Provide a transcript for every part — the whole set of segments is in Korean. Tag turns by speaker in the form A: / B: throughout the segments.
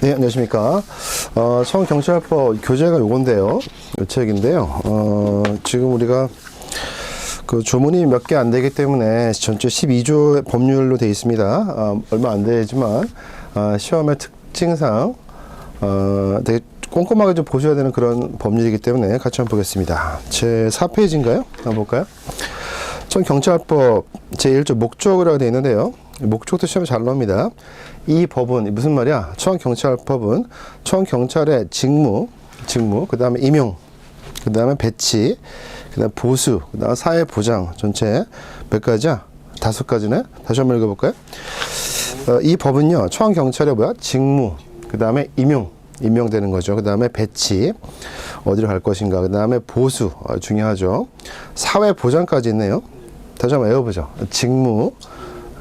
A: 네, 안녕하십니까. 서울경찰법 교재가 요건데요. 요 책인데요. 지금 우리가 그 조문이 몇 개 안 되기 때문에 전체 12조 법률로 되어 있습니다. 얼마 안 되지만, 시험의 특징상, 되게 꼼꼼하게 좀 보셔야 되는 그런 법률이기 때문에 같이 한번 보겠습니다. 제 4페이지인가요? 한번 볼까요? 서울경찰법 제1조 목적이라고 되어 있는데요. 목적도 시험에 잘 나옵니다. 이 법은 무슨 말이야? 청원경찰법은 청원경찰의 직무, 그 다음에 임용, 그 다음에 배치, 그 다음에 보수, 그 다음에 사회보장, 전체 몇 가지야? 5가지네? 다시 한번 읽어볼까요? 이 법은요, 청원경찰의 뭐야? 직무, 그 다음에 임용되는 거죠. 그 다음에 배치, 어디로 갈 것인가. 그 다음에 보수, 중요하죠. 사회보장까지 있네요. 다시 한번 외워보죠. 직무,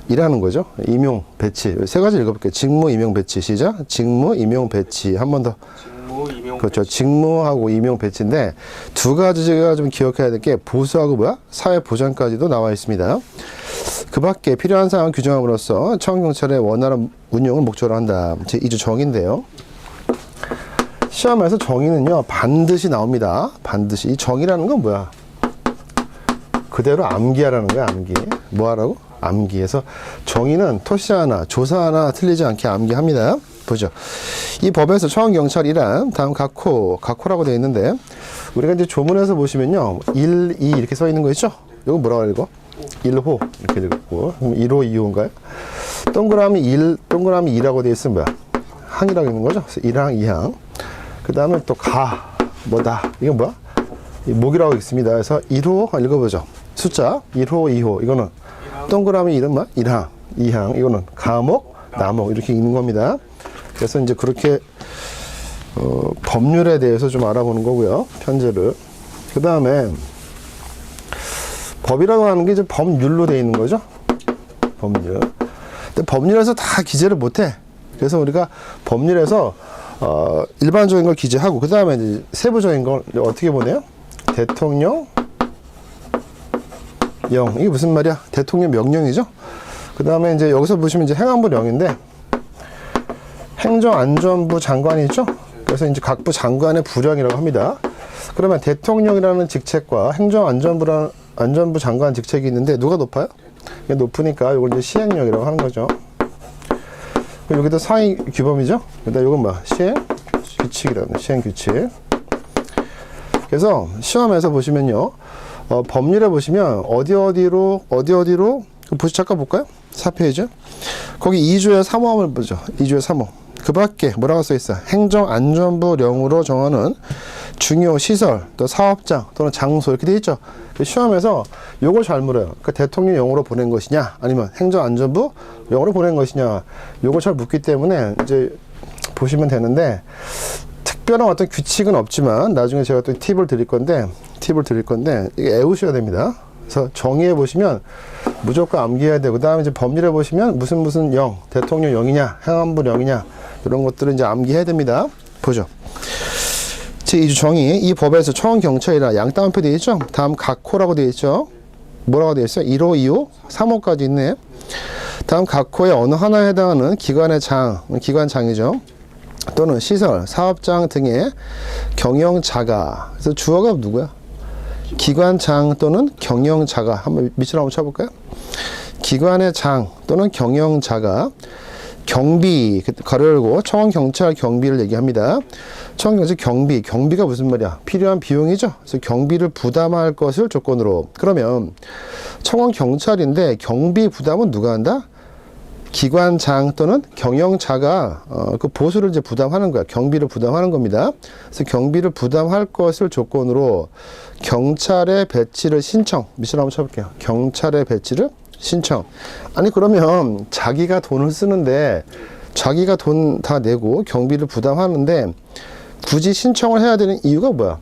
A: 일하는 거죠. 임용, 배치. 세 가지 읽어볼게요. 직무, 임용, 배치. 시작. 직무, 임용, 배치. 한 번 더.
B: 직무, 임용,
A: 그렇죠.
B: 배치.
A: 직무하고 임용, 배치인데 두 가지가 좀 기억해야 될 게 보수하고 뭐야? 사회보장까지도 나와 있습니다. 그 밖에 필요한 사항 규정함으로써 청원경찰의 원활한 운영을 목적으로 한다. 제 2조 정의인데요. 시험에서 정의는요, 반드시 나옵니다. 반드시. 이 정의라는 건 뭐야? 그대로 암기하라는 거야, 암기. 뭐 하라고? 암기해서 정의는 토시 하나, 조사 하나 틀리지 않게 암기합니다. 보죠. 이 법에서 청원경찰이란 다음 각호라고 되어 있는데, 우리가 이제 조문에서 보시면요, 1, 2 이렇게 써 있는 거 있죠? 이거 뭐라고 읽어? 1호 이렇게 읽고, 1호, 2호인가요? 동그라미 1, 동그라미 2라고 되어 있으면 뭐야? 항이라고 읽는 거죠? 그래서 1항, 2항. 그 다음에 또 뭐다. 이건 뭐야? 목이라고 읽습니다. 그래서 1호 읽어보죠. 숫자 1호, 2호. 이거는 동그라미 이름 뭐? 1항, 2항. 이거는 가목, 나목 이렇게 읽는 겁니다. 그래서 이제 그렇게 법률에 대해서 좀 알아보는 거고요. 편제를. 그 다음에 법이라고 하는 게 이제 법률로 되어 있는 거죠. 법률. 근데 법률에서 다 기재를 못해. 그래서 우리가 법률에서 일반적인 걸 기재하고 그 다음에 이제 세부적인 걸 어떻게 보내요? 대통령 령. 이게 무슨 말이야? 대통령 명령이죠? 그 다음에 이제 여기서 보시면 이제 행안부령인데, 행정안전부 장관이 있죠? 그래서 이제 각부 장관의 부령이라고 합니다. 그러면 대통령이라는 직책과 행정안전부 장관 직책이 있는데, 누가 높아요? 이게 높으니까 이걸 이제 시행령이라고 하는 거죠. 여기도 상위 규범이죠? 그다음 이건 뭐야? 시행규칙이라는 시행규칙. 그래서 시험에서 보시면요, 법률에 보시면 어디어디로 잠깐 볼까요? 4페이지. 거기 2조의 3호 한번 보죠. 2조의 3호. 그 밖에 뭐라고 써 있어? 행정안전부령으로 정하는 중요 시설, 또 사업장 또는 장소 이렇게 돼 있죠. 시험에서 요걸 잘 물어요. 그러니까 대통령령으로 보낸 것이냐, 아니면 행정안전부령으로 보낸 것이냐, 요걸 잘 묻기 때문에 이제 보시면 되는데, 특별한 어떤 규칙은 없지만 나중에 제가 또 팁을 드릴 건데 이게 외우셔야 됩니다. 그래서 정의해 보시면 무조건 암기해야 되고, 그 다음에 이제 법률에 보시면 무슨 령, 대통령령이냐, 행안부령이냐 이런 것들은 이제 암기해야 됩니다. 보죠. 제2조 정의. 이 법에서 청원경찰이라 양따옴표 되어 있죠? 다음 각호라고 되어 있죠? 뭐라고 되어 있어요? 1호, 2호, 3호까지 있네. 다음 각호의 어느 하나에 해당하는 기관장이죠. 또는 시설, 사업장 등의 경영자가. 그래서 주어가 누구야? 기관장 또는 경영자가. 한번 밑으로 한번 쳐볼까요? 기관의 장 또는 경영자가 경비, 가로 열고 청원경찰 경비를 얘기합니다. 청원경찰 경비가 무슨 말이야? 필요한 비용이죠. 그래서 경비를 부담할 것을 조건으로. 그러면 청원경찰인데 경비 부담은 누가 한다? 기관장 또는 경영자가 그 보수를 이제 부담하는 거야. 경비를 부담하는 겁니다. 그래서 경비를 부담할 것을 조건으로 경찰의 배치를 신청. 밑으로 한번 쳐볼게요. 경찰의 배치를 신청. 아니 그러면 자기가 돈을 쓰는데, 자기가 돈 다 내고 경비를 부담하는데 굳이 신청을 해야 되는 이유가 뭐야?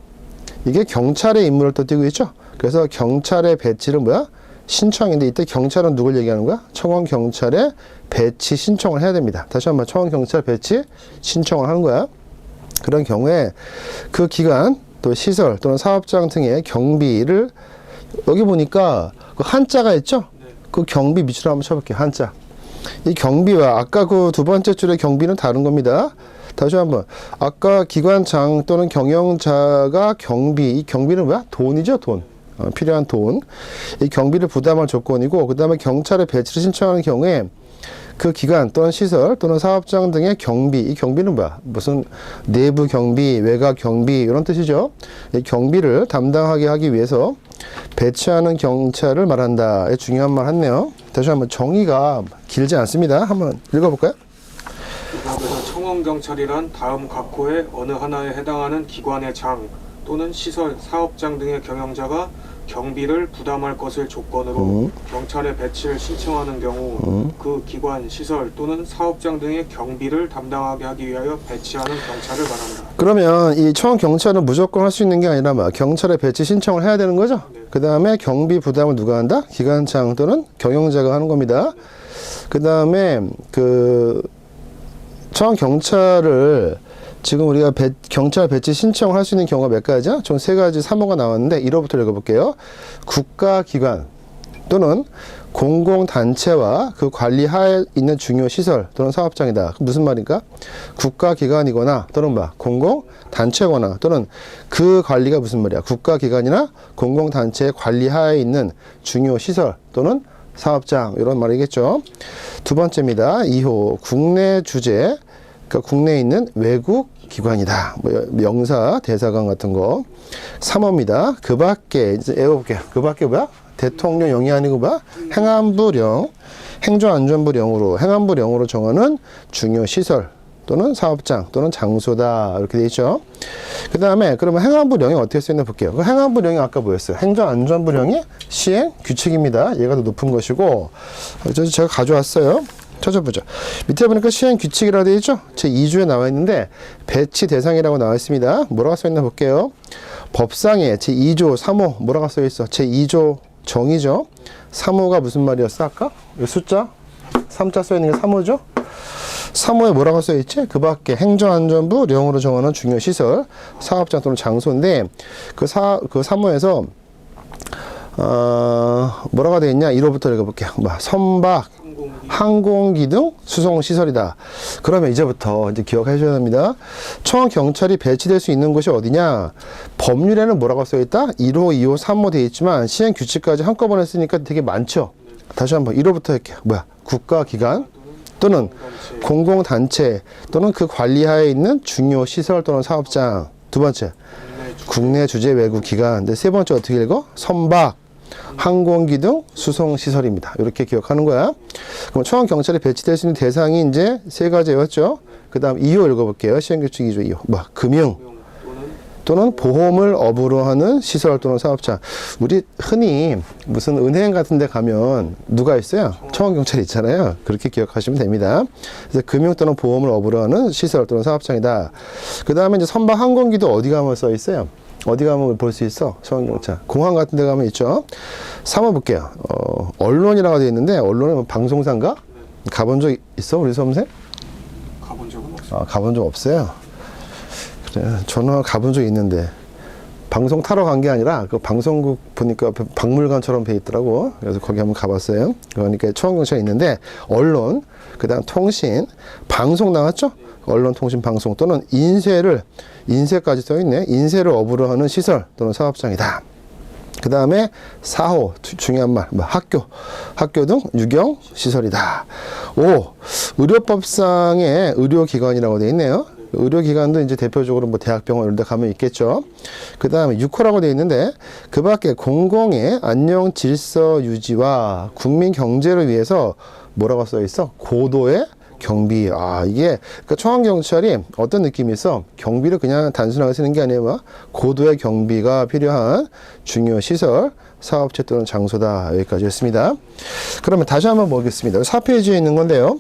A: 이게 경찰의 임무를 또 띄고 있죠. 그래서 경찰의 배치는 뭐야? 신청인데, 이때 경찰은 누굴 얘기하는 거야? 청원경찰의 배치 신청을 해야 됩니다. 다시 한번 청원경찰 배치 신청을 하는 거야. 그런 경우에 그 기관 또 시설 또는 사업장 등의 경비를, 여기 보니까 그 한자가 있죠? 그 경비 밑으로 한번 쳐볼게요. 한자. 이 경비와 아까 그 두 번째 줄의 경비는 다른 겁니다. 다시 한번. 아까 기관장 또는 경영자가 경비, 이 경비는 뭐야? 돈이죠, 돈. 필요한 돈. 이 경비를 부담할 조건이고, 그 다음에 경찰에 배치를 신청하는 경우에 그 기관 또는 시설 또는 사업장 등의 경비, 이 경비는 뭐야? 무슨 내부 경비, 외곽 경비 이런 뜻이죠. 이 경비를 담당하게 하기 위해서 배치하는 경찰을 말한다. 이 중요한 말 했네요. 다시 한번 정의가 길지 않습니다. 한번 읽어볼까요?
B: 그래서 청원경찰이란 다음 각 호의 어느 하나에 해당하는 기관의 장 또는 시설, 사업장 등의 경영자가 경비를 부담할 것을 조건으로 경찰에 배치를 신청하는 경우 그 기관, 시설 또는 사업장 등의 경비를 담당하게 하기 위하여 배치하는 경찰을 말한다.
A: 그러면 이 청원경찰은 무조건 할 수 있는 게 아니라 뭐 경찰에 배치 신청을 해야 되는 거죠?
B: 네.
A: 그 다음에 경비 부담을 누가 한다? 기관장 또는 경영자가 하는 겁니다. 그 다음에 그 청원경찰을 지금 우리가 경찰 배치 신청을 할 수 있는 경우가 몇 가지야? 총 3가지 3호가 나왔는데 1호부터 읽어볼게요. 국가기관 또는 공공단체와 그 관리하에 있는 중요 시설 또는 사업장이다. 무슨 말인가? 국가기관이거나 또는 뭐 공공단체거나 또는 그 관리가 무슨 말이야? 국가기관이나 공공단체의 관리하에 있는 중요 시설 또는 사업장 이런 말이겠죠. 두 번째입니다. 2호 국내 주재, 그러니까 국내에 있는 외국 기관이다. 뭐 명사, 대사관 같은 거. 3호입니다. 그 밖에 이제 외워볼게요. 그 밖에 뭐야? 대통령령이 아니고 뭐야? 행안부령, 행정안전부령으로 행안부령으로 정하는 중요 시설 또는 사업장 또는 장소다. 이렇게 돼 있죠. 그 다음에 그러면 행안부령이 어떻게 쓰였나 볼게요. 그 행안부령이 아까 뭐였어요? 행정안전부령의 시행 규칙입니다. 얘가 더 높은 것이고, 제가 가져왔어요. 찾아보죠. 밑에 보니까 시행 규칙이라고 되어 있죠? 제 2조에 나와 있는데 배치 대상이라고 나와 있습니다. 뭐라고 써 있나 볼게요. 법상에 제 2조 3호 뭐라고 써 있어? 제 2조 정의죠. 3호가 무슨 말이었어? 아까? 이 숫자 3자 써 있는 게 3호죠? 3호에 뭐라고 써 있지? 그 밖에 행정안전부 령으로 정하는 중요 시설, 사업장 또는 장소인데 그 3호에서 뭐라고 되어 있냐? 1호부터 읽어볼게요. 선박, 항공기 등 수송시설이다. 그러면 이제부터 이제 기억하셔야 됩니다. 청원경찰이 배치될 수 있는 곳이 어디냐? 법률에는 뭐라고 써있다? 1호, 2호, 3호 되어 있지만 시행규칙까지 한꺼번에 쓰니까 되게 많죠? 다시 한번 1호부터 할게요. 국가기관 또는 공공단체 또는 그 관리하에 있는 중요 시설 또는 사업장. 두 번째, 국내 주재 외국 기관. 세 번째 어떻게 읽어? 선박, 항공기 등 수송시설입니다. 이렇게 기억하는 거야. 그럼 청원경찰이 배치될 수 있는 대상이 이제 3가지였죠. 그 다음 2호 읽어볼게요. 시행규칙 2조 2호. 금융 또는 보험을 업으로 하는 시설 또는 사업장. 우리 흔히 무슨 은행 같은 데 가면 누가 있어요? 청원경찰이 있잖아요. 그렇게 기억하시면 됩니다. 그래서 금융 또는 보험을 업으로 하는 시설 또는 사업장이다. 그 다음에 이제 선박 항공기도 어디 가면 써 있어요? 어디 가면 볼 수 있어? 청원경찰. 공항 같은 데 가면 있죠. 3호 볼게요. 언론이라고 되어 있는데, 언론은 뭐 방송사인가? 가본 적 있어? 우리 수험생?
B: 가본 적은 없어요.
A: 가본 적 없어요? 그래. 저는 가본 적 있는데, 방송 타러 간 게 아니라, 그 방송국 보니까 박물관처럼 돼 있더라고. 그래서 거기 한번 가봤어요. 그러니까 청원경찰이 있는데, 언론, 그 다음 통신, 방송 나왔죠? 언론, 통신, 방송 또는 인쇄까지 써있네. 인쇄를 업으로 하는 시설 또는 사업장이다. 그 다음에 4호 중요한 말, 학교 등 유경 시설이다. 5. 의료법상의 의료기관이라고 되어 있네요. 의료기관도 이제 대표적으로 뭐 대학병원 이런 데 가면 있겠죠. 그 다음에 6호라고 되어 있는데 그 밖에 공공의 안녕 질서 유지와 국민 경제를 위해서 뭐라고 써 있어? 고도의 경비. 이게, 그러니까 청원경찰이 어떤 느낌이 있어? 경비를 그냥 단순하게 쓰는 게 아니라 고도의 경비가 필요한 중요 시설, 사업체 또는 장소다. 여기까지 했습니다. 그러면 다시 한번 보겠습니다. 4페이지에 있는 건데요.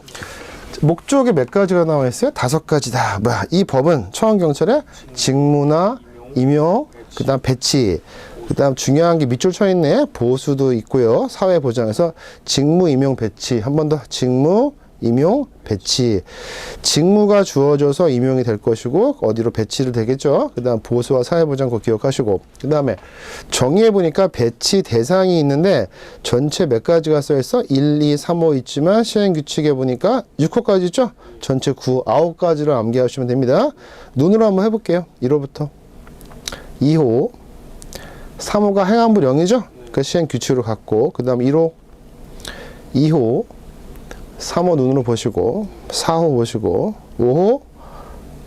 A: 목적에 몇 가지가 나와 있어요? 5가지다. 이 법은 청원경찰의 직무나 임용, 그 다음 배치, 그 다음 중요한 게 밑줄 쳐 있네. 보수도 있고요. 사회보장에서 직무, 임용, 배치. 한 번 더. 직무, 임용, 배치. 직무가 주어져서 임용이 될 것이고 어디로 배치를 되겠죠. 그 다음 보수와 사회보장 꼭 기억하시고, 그 다음에 정의해 보니까 배치 대상이 있는데 전체 몇 가지가 써있어? 1, 2, 3, 5 있지만 시행규칙에 보니까 6호까지 있죠. 전체 9, 9가지를 암기하시면 됩니다. 눈으로 한번 해볼게요. 1호부터 2호, 3호가 행안부 0이죠. 그 시행규칙으로 갖고, 그 다음 1호, 2호, 3호 눈으로 보시고, 4호 보시고, 5호,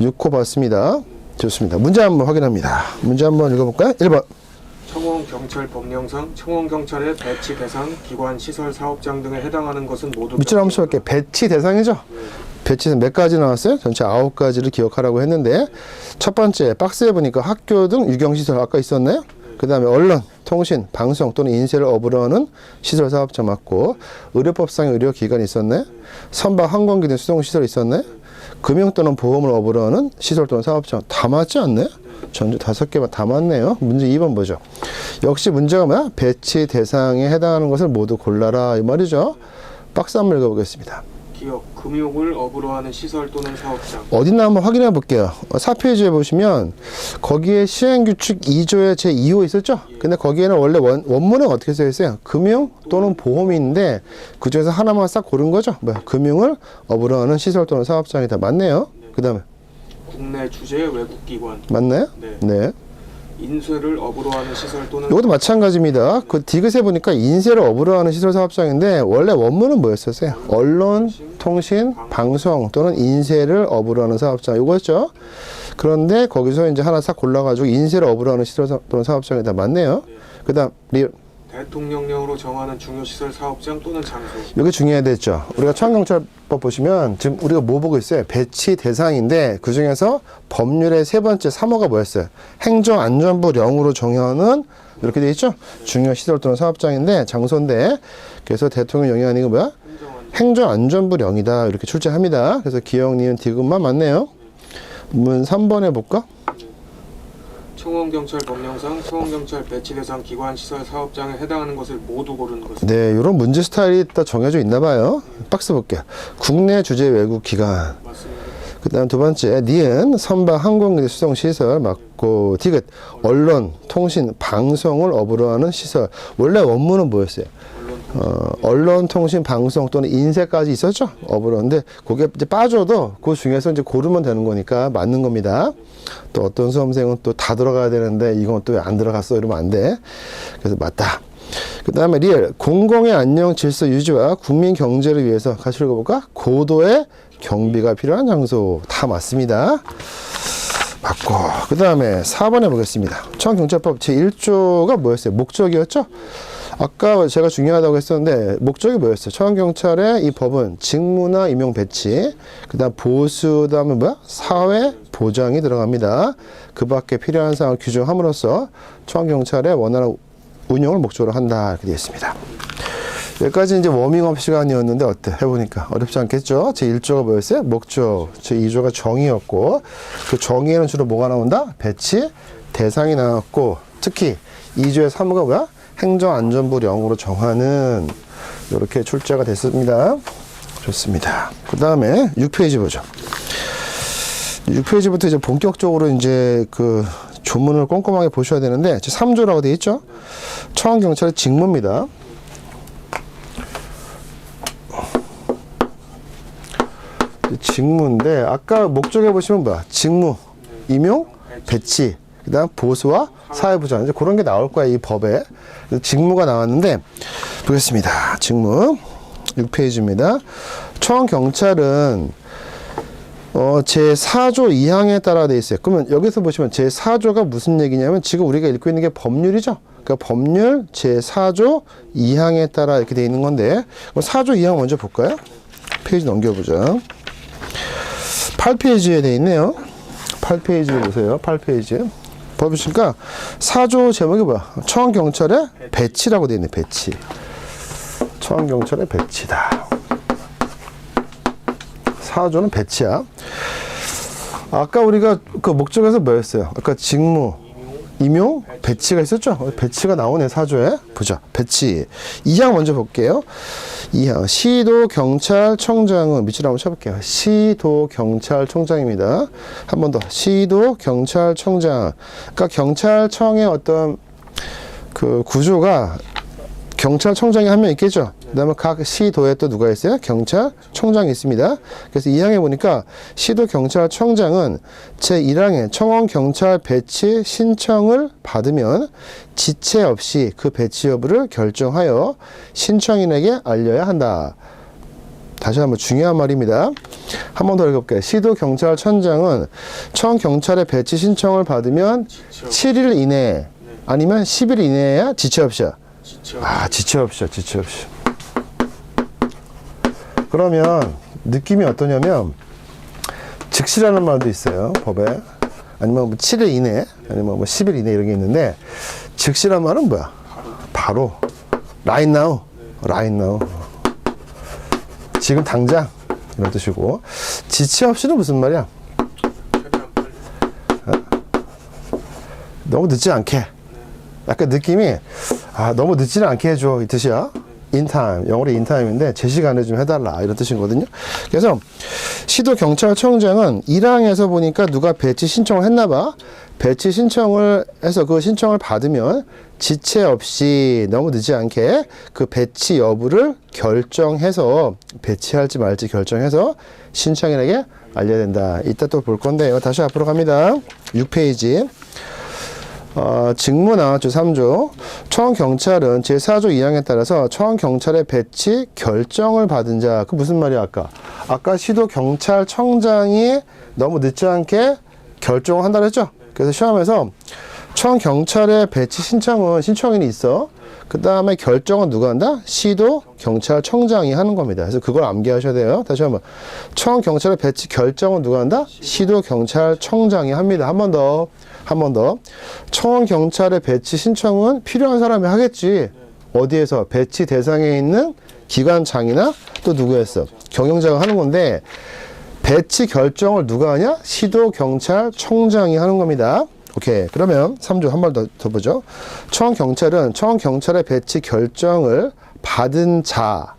A: 6호 봤습니다. 좋습니다. 문제 한번 확인합니다. 문제 한번 읽어볼까요? 1번.
B: 청원경찰법령상 청원경찰의 배치 대상, 기관, 시설, 사업장 등에 해당하는 것은 모두
A: 밑줄 한번 쳐볼게요. 배치 대상이죠? 배치 몇 가지 나왔어요? 전체 9가지를 기억하라고 했는데, 첫 번째 박스에 보니까 학교 등 유경시설 아까 있었나요? 그 다음에 언론, 통신, 방송 또는 인쇄를 업으로 하는 시설 사업자 맞고, 의료법상 의료기관이 있었네. 선박, 항공기 등 수송시설이 있었네. 금융 또는 보험을 업으로 하는 시설 또는 사업자 다 맞지 않나요? 전주 5개만 다 맞네요. 문제 2번 보죠. 역시 문제가 뭐야? 배치 대상에 해당하는 것을 모두 골라라 이 말이죠. 박스 한번 읽어보겠습니다.
B: 기업, 금융을 업으로 하는 시설 또는 사업장.
A: 어딨나 한번 확인해 볼게요. 4페이지에 보시면 거기에 시행규칙 2조에 제 2호 있었죠? 근데 거기에는 원래 원문에 어떻게 써 있어요? 금융 또는 보험이 있는데 그 중에서 하나만 싹 고른 거죠? 뭐야? 금융을 업으로 하는 시설 또는 사업장이 다 맞네요. 그 다음에
B: 국내 주재 외국기관.
A: 맞나요?
B: 네.
A: 네.
B: 인쇄를 업으로 하는 시설 또는
A: 이것도 마찬가지입니다. 그 디귿에 보니까 인쇄를 업으로 하는 시설 사업장인데 원래 원문은 뭐였었어요? 언론, 통신, 방송 또는 인쇄를 업으로 하는 사업장 이거였죠. 그런데 거기서 이제 하나 싹 골라가지고 인쇄를 업으로 하는 시설 또는 사업장이 다 맞네요. 그 다음 리얼.
B: 대통령령으로 정하는 중요시설 사업장 또는 장소.
A: 이게 중요해야 됐죠. 우리가 청원경찰법 보시면 지금 우리가 뭐 보고 있어요? 배치 대상인데 그 중에서 법률의 세 번째 3호가 뭐였어요? 행정안전부 0으로 정하는 이렇게 돼 있죠? 중요시설 또는 사업장인데 장소인데 그래서 대통령령이 아니고 뭐야? 행정안전부 0이다 이렇게 출제합니다. 그래서 기억, 니은, 디귿만 맞네요. 문 3번에 볼까?
B: 청원경찰법령상 청원경찰 배치 대상 기관, 시설, 사업장에 해당하는 것을 모두 고르는 것은.
A: 네, 이런 문제 스타일이 다 정해져 있나 봐요. 박스 볼게요. 국내 주재 외국 기관.
B: 맞습니다.
A: 그 다음 두 번째 니은 선박 항공기 수송시설 맞고 디귿 언론, 통신, 방송을 업으로 하는 시설. 원래 원문은 뭐였어요? 언론, 통신, 방송 또는 인쇄까지 있었죠? 업으로. 근데 그게 이제 빠져도 그 중에서 이제 고르면 되는 거니까 맞는 겁니다. 또 어떤 수험생은 또 다 들어가야 되는데 이건 또 왜 안 들어갔어? 이러면 안 돼. 그래서 맞다. 그 다음에 리얼 공공의 안녕 질서 유지와 국민 경제를 위해서 같이 읽어볼까? 고도의 경비가 필요한 장소. 다 맞습니다. 맞고 그 다음에 4번에 보겠습니다. 청원경찰법 제1조가 뭐였어요? 목적이었죠? 아까 제가 중요하다고 했었는데 목적이 뭐였어요? 청원경찰의 이 법은 직무나 임용 배치, 그 다음 보수, 그 다음에 뭐야? 사회 보장이 들어갑니다. 그 밖에 필요한 사항을 규정함으로써 청원경찰의 원활한 운영을 목적으로 한다 이렇게 되어 있습니다. 여기까지 이제 워밍업 시간이었는데 어때? 해보니까 어렵지 않겠죠? 제1조가 뭐였어요? 목적. 제2조가 정의였고 그 정의에는 주로 뭐가 나온다? 배치, 대상이 나왔고 특히 2조의 3호가 뭐야? 행정안전부 0으로 정하는 이렇게 출제가 됐습니다. 좋습니다. 그 다음에 6페이지 보죠. 6페이지부터 이제 본격적으로 이제 그 조문을 꼼꼼하게 보셔야 되는데 제 3조라고 되어 있죠? 청원경찰의 직무입니다. 직무인데 아까 목적에 보시면 뭐야? 직무, 임용, 배치, 그 다음 보수와 사회보장 이제 그런 게 나올 거야 이 법에. 직무가 나왔는데 보겠습니다. 직무 6페이지입니다. 청원경찰은 제4조 2항에 따라 돼 있어요. 그러면 여기서 보시면 제4조가 무슨 얘기냐면 지금 우리가 읽고 있는 게 법률이죠. 그러니까 법률 제4조 2항에 따라 이렇게 돼 있는 건데 4조 2항 먼저 볼까요? 페이지 넘겨보자. 8페이지에 돼 있네요. 8페이지를 보세요. 8페이지. 보시니까 4조 제목이 뭐야? 청원경찰의 배치라고 돼 있네. 배치. 청원경찰의 배치다. 4조는 배치야. 아까 우리가 그 목적에서 뭐였어요? 아까 직무, 임용 배치가 있었죠? 배치가 나오네, 4조에. 보자. 배치. 2항 먼저 볼게요. 2항. 시도경찰청장은 밑줄 한번 쳐볼게요. 시도경찰청장입니다. 한 번 더. 시도경찰청장. 그러니까 경찰청의 어떤 그 구조가 경찰청장이 한 명 있겠죠. 그 다음에 각 시도에 또 누가 있어요? 경찰청장이 있습니다. 그래서 2항에 보니까 시도경찰청장은 제1항에 청원경찰 배치 신청을 받으면 지체 없이 그 배치 여부를 결정하여 신청인에게 알려야 한다. 다시 한번 중요한 말입니다. 한 번 더 읽어볼게요. 시도경찰청장은 청원경찰의 배치 신청을 받으면 7일 이내 아니면 10일 이내야 지체 없이야. 지체 없이요, 지체 없이. 그러면 느낌이 어떠냐면 즉시라는 말도 있어요, 법에. 아니면 뭐 7일 이내, 아니면 뭐 10일 이내 이런 게 있는데 즉시란 말은 뭐야? 바로. right now. right now. 지금 당장 이런 뜻이고, 지체 없이는 무슨 말이야? 너무 늦지 않게. 약간 느낌이 너무 늦지는 않게 해줘 이 뜻이야. in time, 영어로 in time인데 제 시간에 좀 해달라 이런 뜻이거든요. 그래서 시도경찰청장은 1항에서 보니까 누가 배치 신청을 했나봐. 배치 신청을 해서 그 신청을 받으면 지체 없이 너무 늦지 않게 그 배치 여부를 결정해서 배치할지 말지 결정해서 신청인에게 알려야 된다. 이따 또 볼 건데요. 다시 앞으로 갑니다. 6페이지. 직무 나왔죠. 3조. 청원경찰은 제4조 2항에 따라서 청원경찰의 배치 결정을 받은 자. 그 무슨 말이야, 아까 시도경찰청장이 너무 늦지 않게 결정을 한다고 했죠. 그래서 시험에서 청원경찰의 배치 신청은 신청인이 있어. 그 다음에 결정은 누가 한다? 시도경찰청장이 하는 겁니다. 그래서 그걸 암기하셔야 돼요. 다시 한번. 청원경찰의 배치 결정은 누가 한다? 시도경찰청장이 합니다. 한 번 더. 청원경찰의 배치 신청은 필요한 사람이 하겠지. 어디에서? 배치 대상에 있는 기관장이나 또 누구였어? 경영자가 하는 건데 배치 결정을 누가 하냐? 시도경찰청장이 하는 겁니다. 오케이. 그러면 3조 한 번 더 보죠. 청원경찰은 청원경찰의 배치 결정을 받은 자,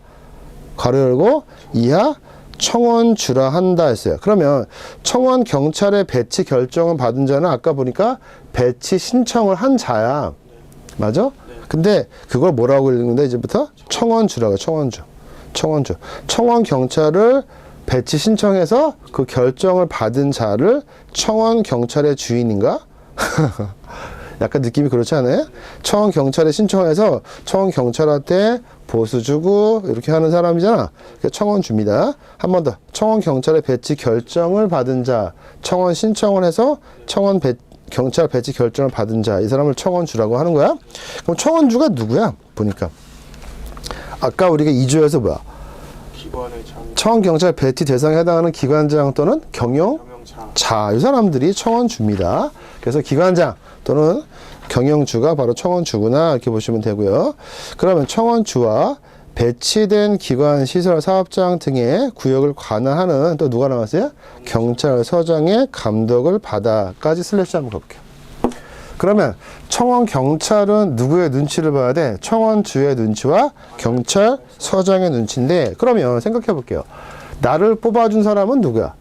A: 괄호 열고 이하 청원주라 한다 했어요. 그러면 청원경찰의 배치 결정을 받은 자는 아까 보니까 배치 신청을 한 자야. 맞아? 근데 그걸 뭐라고 읽는데 이제부터? 청원주라고. 청원주. 청원경찰을 배치 신청해서 그 결정을 받은 자를 청원경찰의 주인인가? 약간 느낌이 그렇지 않아요? 청원경찰에 신청해서 청원경찰한테 보수 주고 이렇게 하는 사람이잖아. 청원주입니다. 한 번 더. 청원경찰의 배치 결정을 받은 자, 청원 신청을 해서 경찰 배치 결정을 받은 자, 이 사람을 청원주라고 하는 거야. 그럼 청원주가 누구야? 보니까 아까 우리가 2조에서 뭐야? 청원경찰 배치 대상에 해당하는 기관장 또는 경영자, 이 사람들이 청원주입니다. 그래서 기관장 또는 경영주가 바로 청원주구나 이렇게 보시면 되고요. 그러면 청원주와 배치된 기관, 시설, 사업장 등의 구역을 관할하는 또 누가 나왔어요? 경찰서장의 감독을 받아까지 슬래시 한번 가볼게요. 그러면 청원경찰은 누구의 눈치를 봐야 돼? 청원주의 눈치와 경찰서장의 눈치인데, 그러면 생각해 볼게요. 나를 뽑아준 사람은 누구야?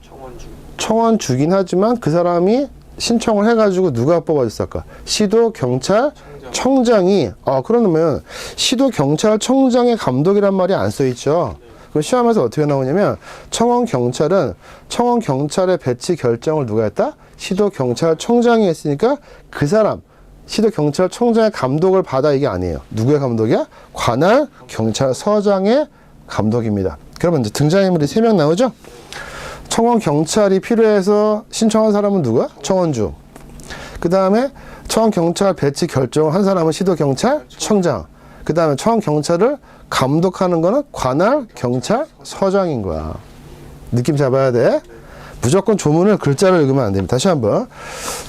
A: 청원주긴 하지만 그 사람이 신청을 해가지고 누가 뽑아줬을까? 시도경찰청장이. 그러면 시도경찰청장의 감독이란 말이 안 써있죠. 그럼 시험에서 어떻게 나오냐면 청원경찰은 청원경찰의 배치 결정을 누가 했다? 시도경찰청장이 했으니까 그 사람 시도경찰청장의 감독을 받아, 이게 아니에요. 누구의 감독이야? 관할 경찰서장의 감독입니다. 그러면 이제 등장인물이 3명 나오죠? 청원경찰이 필요해서 신청한 사람은 누구야? 청원주. 그 다음에 청원경찰 배치 결정을 한 사람은 시도경찰청장. 그 다음에 청원경찰을 감독하는 거는 관할 경찰서장인 거야. 느낌 잡아야 돼. 무조건 조문을 글자로 읽으면 안 됩니다. 다시 한번.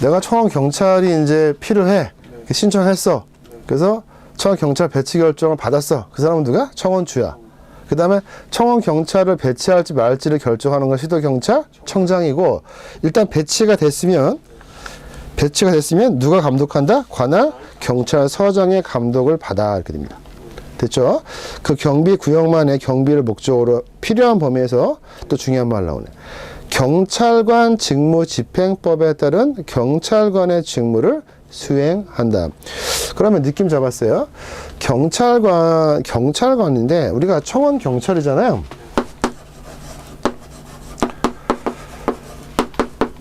A: 내가 청원경찰이 이제 필요해. 신청했어. 그래서 청원경찰 배치 결정을 받았어. 그 사람은 누가? 청원주야. 그 다음에 청원경찰을 배치할지 말지를 결정하는 건 시도경찰청장이고, 일단 배치가 됐으면 배치가 됐으면 누가 감독한다? 관할 경찰서장의 감독을 받아. 이렇게 됩니다. 됐죠? 그 경비 구역만의 경비를 목적으로 필요한 범위에서 또 중요한 말 나오네. 경찰관 직무집행법에 따른 경찰관의 직무를 수행한다. 그러면 느낌 잡았어요? 경찰관인데 우리가 청원 경찰이잖아요.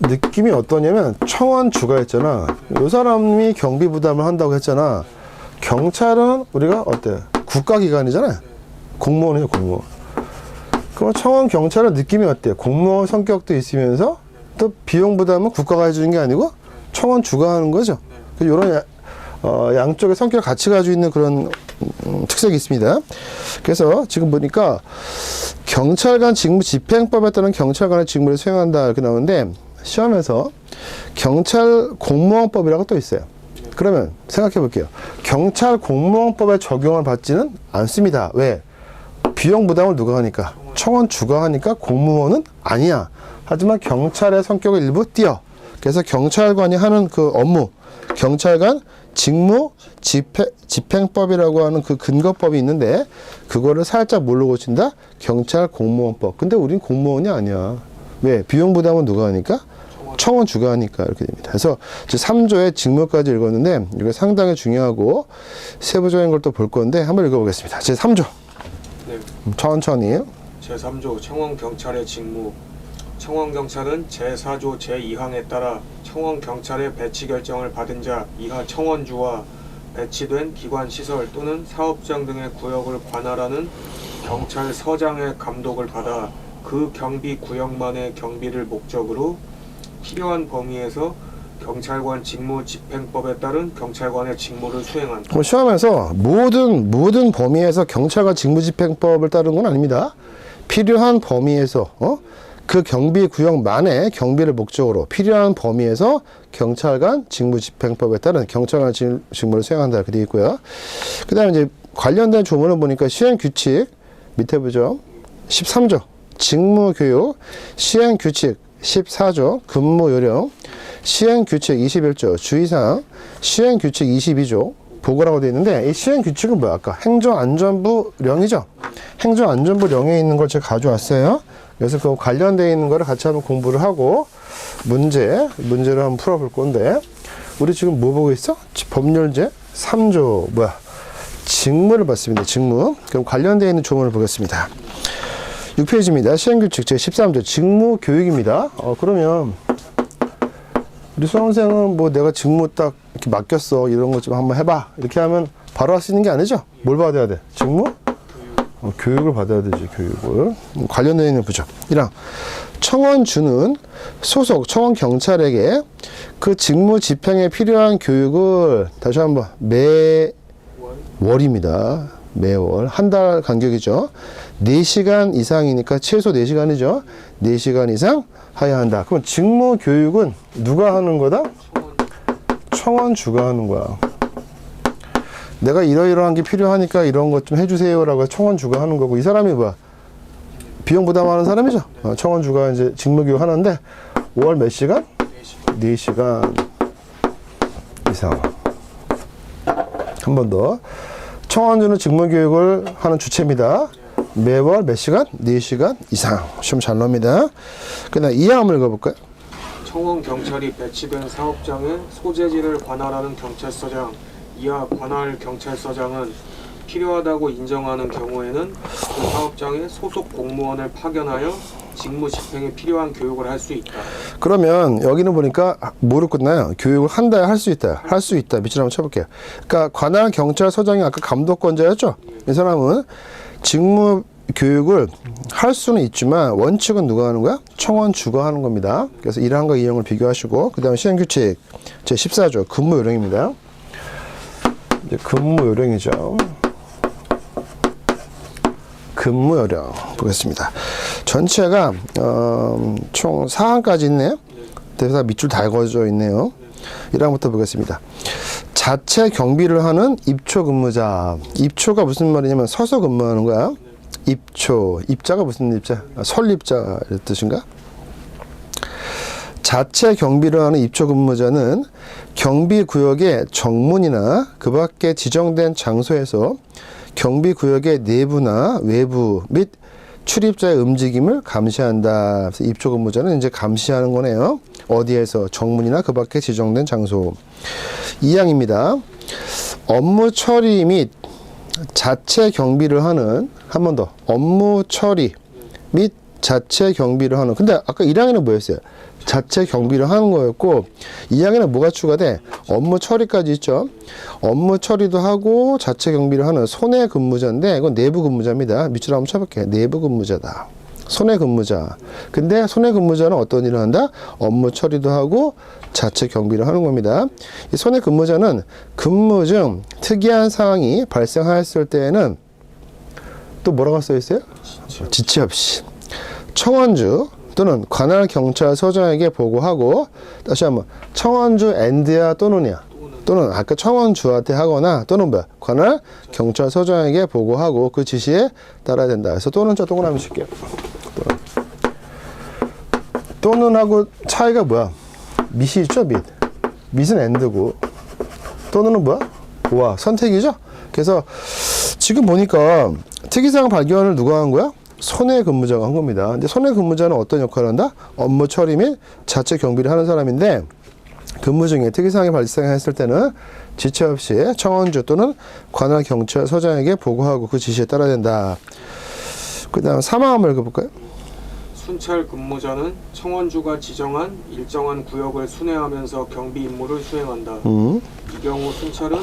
A: 느낌이 어떠냐면 청원 주가 했잖아. 이 사람이 경비 부담을 한다고 했잖아. 경찰은 우리가 어때? 국가기관이잖아요. 공무원이죠, 공무원. 그럼 청원 경찰은 느낌이 어때요? 공무원 성격도 있으면서 또 비용 부담은 국가가 해주는 게 아니고 청원 주가 하는 거죠. 이런 양쪽의 성격을 같이 가지고 있는 그런 특색이 있습니다. 그래서 지금 보니까 경찰관 직무집행법에 따른 경찰관의 직무를 수행한다 이렇게 나오는데 시험에서 경찰 공무원법이라고 또 있어요. 그러면 생각해 볼게요. 경찰 공무원법에 적용을 받지는 않습니다. 왜? 비용 부담을 누가 하니까? 청원 주가 하니까 공무원은 아니야. 하지만 경찰의 성격을 일부 띄어. 그래서 경찰관이 하는 그 업무, 경찰관 직무 집행법이라고 하는 그 근거법이 있는데 그거를 살짝 뭘로 고친다? 경찰 공무원법. 근데 우린 공무원이 아니야. 왜? 비용 부담은 누가 하니까? 청원 주가 하니까 이렇게 됩니다. 그래서 3조의 직무까지 읽었는데 이거 상당히 중요하고 세부적인 걸 또 볼 건데 한번 읽어보겠습니다. 제3조.
B: 네.
A: 천천히.
B: 제3조 청원경찰의 직무. 청원경찰은 제4조 제2항에 따라 청원경찰의 배치 결정을 받은 자 이하 청원주와 배치된 기관 시설 또는 사업장 등의 구역을 관할하는 경찰서장의 감독을 받아 그 경비 구역만의 경비를 목적으로 필요한 범위에서 경찰관 직무집행법에 따른 경찰관의 직무를 수행한다.
A: 시험에서 모든 범위에서 경찰관 직무집행법을 따르는 건 아닙니다. 필요한 범위에서 그 경비 구역만의 경비를 목적으로 필요한 범위에서 경찰관 직무집행법에 따른 경찰관 직무를 수행한다 이렇게 되어 있고요. 그 다음에 이제 관련된 조문을 보니까 시행규칙 밑에 보죠. 13조 직무교육 시행규칙 14조 근무요령 시행규칙 21조 주의사항 시행규칙 22조 보고라고 되어 있는데 이 시행규칙은 뭐야? 아까 행정안전부령이죠. 행정안전부령에 있는 걸 제가 가져왔어요. 그래서 그 관련되어 있는 거를 같이 한번 공부를 하고 문제를 한번 풀어볼 건데 우리 지금 뭐 보고 있어? 법률제 3조 직무를 봤습니다. 직무. 그럼 관련되어 있는 조문을 보겠습니다. 6페이지입니다. 시행규칙 제13조 직무교육입니다. 그러면 우리 수험생은 뭐 내가 직무 딱 이렇게 맡겼어 이런 것 좀 한번 해봐 이렇게 하면 바로 할 수 있는 게 아니죠. 뭘 받아야 돼? 직무? 교육을 받아야 되지. 교육을. 관련되어 있는 부조 1항 청원주는 소속 청원경찰에게 그 직무 집행에 필요한 교육을 다시 한번 매월입니다. 매월 한 달 간격이죠. 4시간 이상이니까 최소 4시간이죠. 4시간 이상 해야 한다. 그럼 직무 교육은 누가 하는 거다? 청원주가 하는 거야. 내가 이러이러한 게 필요하니까 이런 것 좀 해주세요 라고 청원주가 하는 거고 이 사람이 뭐야? 비용 부담하는 사람이죠. 청원주가 이제 직무 교육 하는데 5월 몇 시간? 4시간 이상. 한 번 더. 청원주는 직무교육을 하는 주체입니다. 매월 몇 시간? 4시간 이상. 시험 잘 나옵니다. 그 다음 2항 한번 읽어볼까요?
B: 청원경찰이 배치된 사업장의 소재지를 관할하는 경찰서장 이하 관할 경찰서장은 필요하다고 인정하는 경우에는 그 사업장에 소속 공무원을 파견하여 직무 집행에 필요한 교육을 할 수 있다.
A: 그러면 여기는 보니까 뭐로 끝나요? 교육을 한 달에 할 수 있다. 할 수 있다. 밑줄 한번 쳐볼게요. 그러니까 관할 경찰서장이 아까 감독권자였죠? 이 사람은 직무 교육을 할 수는 있지만 원칙은 누가 하는 거야? 청원주가 하는 겁니다. 그래서 1항과 2항을 비교하시고 그 다음에 시행규칙 제14조 근무요령입니다. 이제 근무요령이죠. 근무요령 보겠습니다. 전체가 총 4항까지 있네요. 그래서 밑줄 다 읽어져 있네요. 1항부터 보겠습니다. 자체 경비를 하는 입초 근무자. 입초가 무슨 말이냐면 서서 근무하는 거야. 입초. 입자가 무슨 입자? 설립자 이런 뜻인가? 자체 경비를 하는 입주 근무자는 경비 구역의 정문이나 그 밖에 지정된 장소에서 경비 구역의 내부나 외부 및 출입자의 움직임을 감시한다. 그래서 입주 근무자는 이제 감시하는 거네요. 어디에서? 정문이나 그 밖에 지정된 장소. 2항입니다. 업무 처리 및 자체 경비를 하는, 한 번 더, 업무 처리 및 자체 경비를 하는. 근데 아까 1항에는 뭐였어요? 자체 경비를 하는 거였고, 2항에는 뭐가 추가돼? 업무 처리까지 있죠. 업무 처리도 하고 자체 경비를 하는 손해 근무자인데, 이건 내부 근무자입니다. 밑줄 한번 쳐볼게요. 내부 근무자다. 손해 근무자. 근데 손해 근무자는 어떤 일을 한다? 업무 처리도 하고 자체 경비를 하는 겁니다. 이 손해 근무자는 근무 중 특이한 상황이 발생하였을 때에는 또 뭐라고 써 있어요? 지체 없이 청원주 또는 관할 경찰서장에게 보고하고, 다시 한번 청원주 앤드야 또는이야, 또는 아까 청원주한테 하거나, 또는 뭐야, 관할 경찰서장에게 보고하고 그 지시에 따라야 된다. 그래서 또는 저 동그라미 칠게요. 또는하고 차이가 뭐야? 밑이 있죠, 밑. 밑은 앤드고 또는은 뭐야? 와, 선택이죠. 그래서 지금 보니까 특이사항 발견을 누가 한 거야? 손해 근무자가 한 겁니다. 근데 손해 근무자는 어떤 역할을 한다? 업무 처리 및 자체 경비를 하는 사람인데, 근무 중에 특이사항이 발생했을 때는 지체 없이 청원주 또는 관할 경찰서장에게 보고하고 그 지시에 따라야 된다. 그 다음 3항 한번 읽어볼까요?
B: 순찰 근무자는 청원주가 지정한 일정한 구역을 순회하면서 경비 임무를 수행한다. 이 경우 순찰은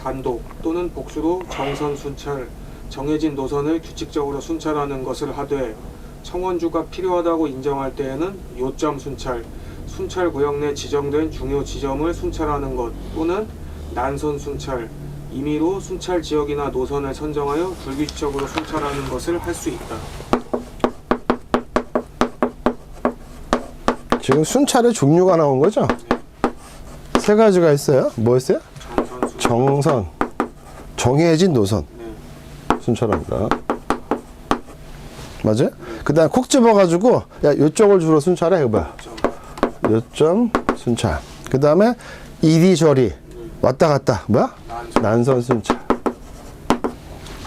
B: 단독 또는 복수로 정선 순찰, 정해진 노선을 규칙적으로 순찰하는 것을 하되, 청원주가 필요하다고 인정할 때에는 요점 순찰, 순찰 구역 내 지정된 중요 지점을 순찰하는 것, 또는 난선 순찰, 임의로 순찰 지역이나 노선을 선정하여 불규칙적으로 순찰하는 것을 할 수 있다.
A: 지금 순찰의 종류가 나온 거죠? 세 가지가 있어요. 뭐였어요? 정선, 정해진 노선 순찰합니다. 맞아요? 그 다음 콕 집어가지고, 야, 요쪽을 주로 순찰해. 해봐. 요점 순찰. 그 다음에 이리저리 왔다 갔다. 뭐야? 난선 순찰.